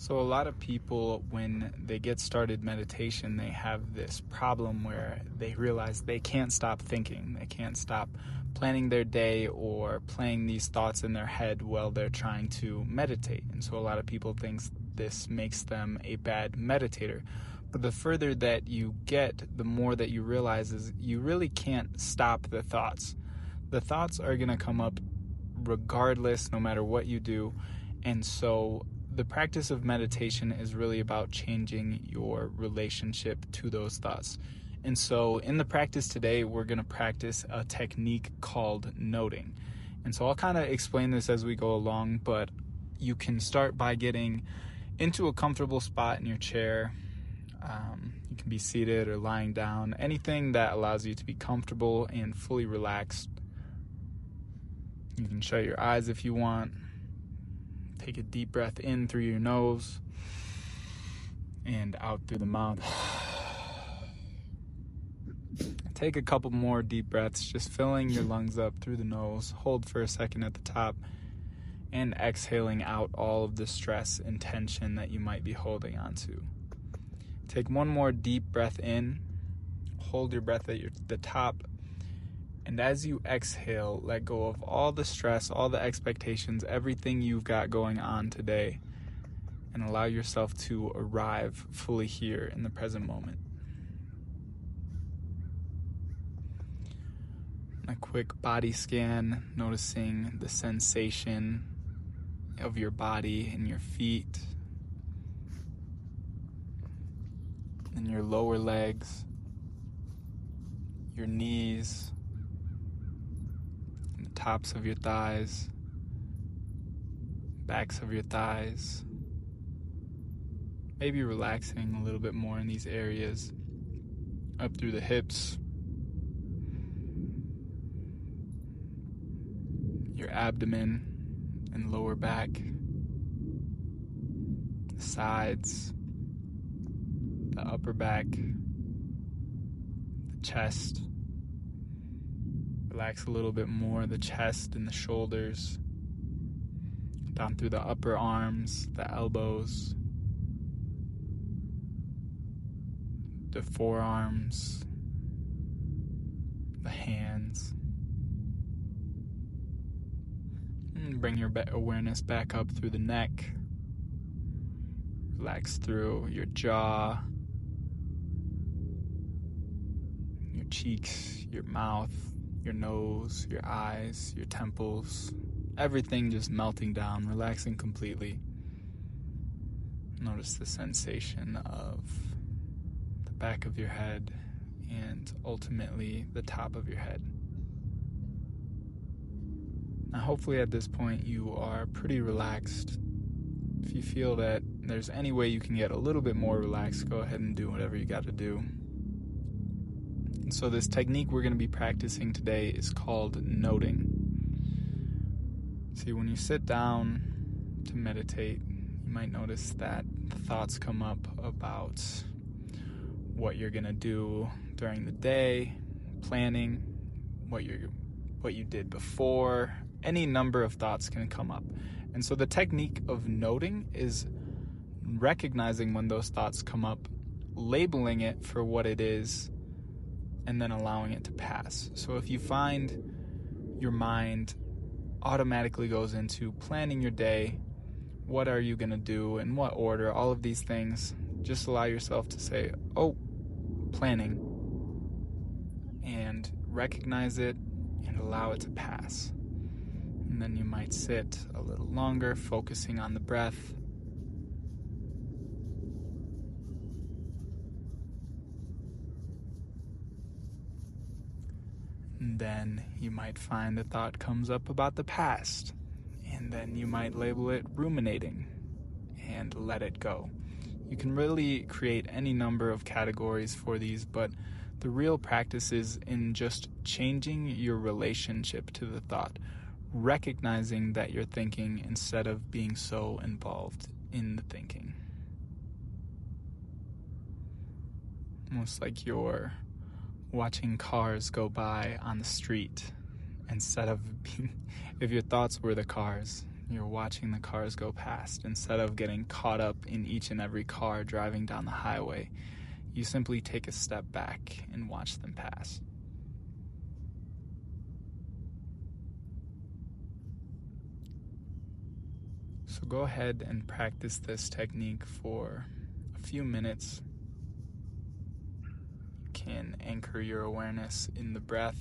So a lot of people, when they get started meditation, they have this problem where they realize they can't stop thinking. They can't stop planning their day or playing these thoughts in their head while they're trying to meditate. And so a lot of people think this makes them a bad meditator. But the further that you get, the more that you realize is you really can't stop the thoughts. The thoughts are going to come up regardless, no matter what you do. And so the practice of meditation is really about changing your relationship to those thoughts. And so in the practice today, we're going to practice a technique called noting. And so I'll kind of explain this as we go along, but you can start by getting into a comfortable spot in your chair. You can be seated or lying down, anything that allows you to be comfortable and fully relaxed. You can shut your eyes if you want. Take a deep breath in through your nose and out through the mouth. Take a couple more deep breaths, just filling your lungs up through the nose. Hold for a second at the top and exhaling out all of the stress and tension that you might be holding onto. Take one more deep breath in. Hold your breath at the top. And as you exhale, let go of all the stress, all the expectations, everything you've got going on today, and allow yourself to arrive fully here in the present moment. A quick body scan, noticing the sensation of your body and your feet, and your lower legs, your knees, tops of your thighs, backs of your thighs. Maybe relaxing a little bit more in these areas, up through the hips, your abdomen and lower back, the sides, the upper back, the chest. Relax a little bit more, the chest and the shoulders, down through the upper arms, the elbows, the forearms, the hands. And bring your awareness back up through the neck. Relax through your jaw, your cheeks, your mouth, your nose, your eyes, your temples, everything just melting down, relaxing completely. Notice the sensation of the back of your head and ultimately the top of your head. Now, hopefully at this point you are pretty relaxed. If you feel that there's any way you can get a little bit more relaxed, go ahead and do whatever you got to do. And so this technique we're going to be practicing today is called noting. See, when you sit down to meditate, you might notice that thoughts come up about what you're going to do during the day, planning, what you did before. Any number of thoughts can come up. And so the technique of noting is recognizing when those thoughts come up, labeling it for what it is, and then allowing it to pass. So if you find your mind automatically goes into planning your day, what are you going to do, in what order, all of these things, just allow yourself to say, oh, planning, and recognize it and allow it to pass. And then you might sit a little longer, focusing on the breath. And then you might find a thought comes up about the past, and then you might label it ruminating and let it go. You can really create any number of categories for these, but the real practice is in just changing your relationship to the thought, recognizing that you're thinking instead of being so involved in the thinking. Almost like you're watching cars go by on the street instead of being, if your thoughts were the cars, you're watching the cars go past. Instead of getting caught up in each and every car driving down the highway, you simply take a step back and watch them pass. So go ahead and practice this technique for a few minutes. You can anchor your awareness in the breath.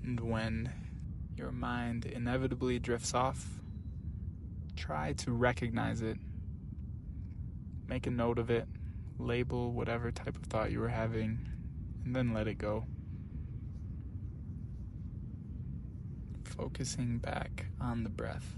And when your mind inevitably drifts off, try to recognize it, make a note of it, label whatever type of thought you were having, and then let it go. Focusing back on the breath.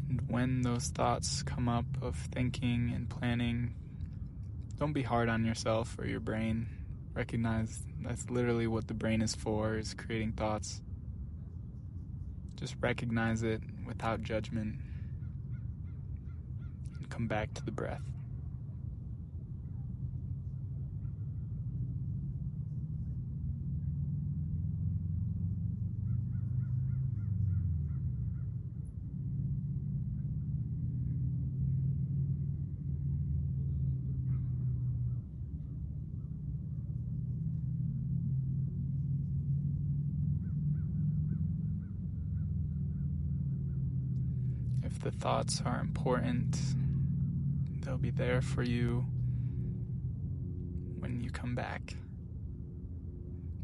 And when those thoughts come up of thinking and planning, don't be hard on yourself or your brain. Recognize that's literally what the brain is for, is creating thoughts. Just recognize it without judgment and come back to the breath. If the thoughts are important, they'll be there for you when you come back.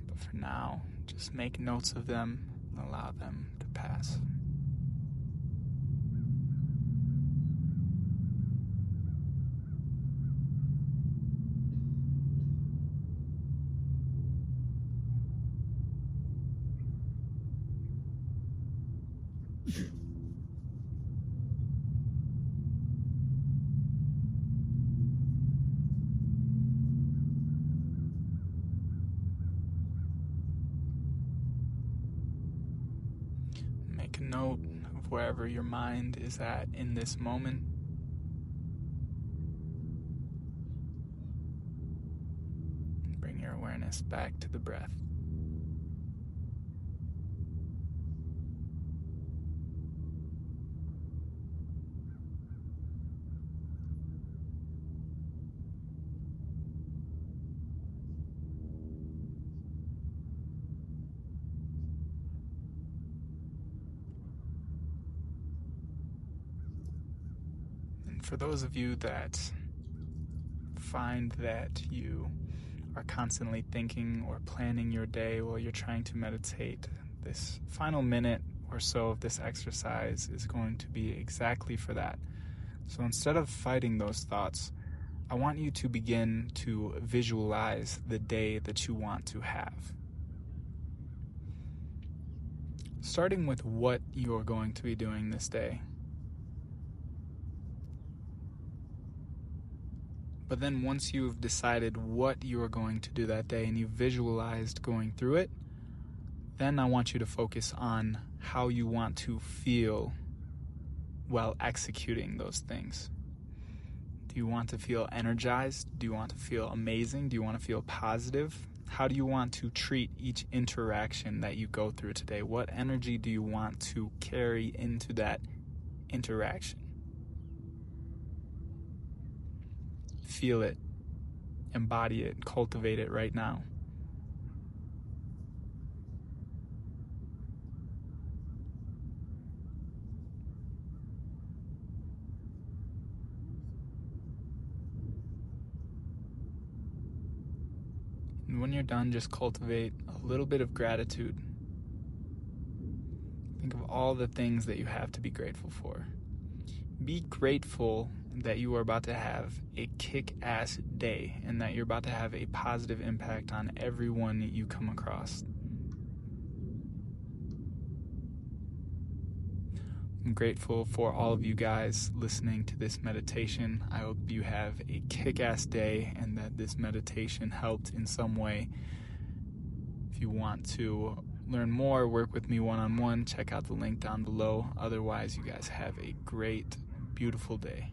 But for now, just make notes of them and allow them to pass. Make a note of wherever your mind is at in this moment. Bring your awareness back to the breath. For those of you that find that you are constantly thinking or planning your day while you're trying to meditate, this final minute or so of this exercise is going to be exactly for that. So instead of fighting those thoughts, I want you to begin to visualize the day that you want to have. Starting with what you're going to be doing this day. But then once you've decided what you are going to do that day and you've visualized going through it, then I want you to focus on how you want to feel while executing those things. Do you want to feel energized? Do you want to feel amazing? Do you want to feel positive? How do you want to treat each interaction that you go through today? What energy do you want to carry into that interaction? Feel it, embody it, cultivate it right now. And when you're done, just cultivate a little bit of gratitude. Think of all the things that you have to be grateful for. Be grateful that you are about to have a kick-ass day and that you're about to have a positive impact on everyone you come across. I'm grateful for all of you guys listening to this meditation. I hope you have a kick-ass day and that this meditation helped in some way. If you want to learn more, work with me one-on-one, check out the link down below. Otherwise, you guys have a great, beautiful day.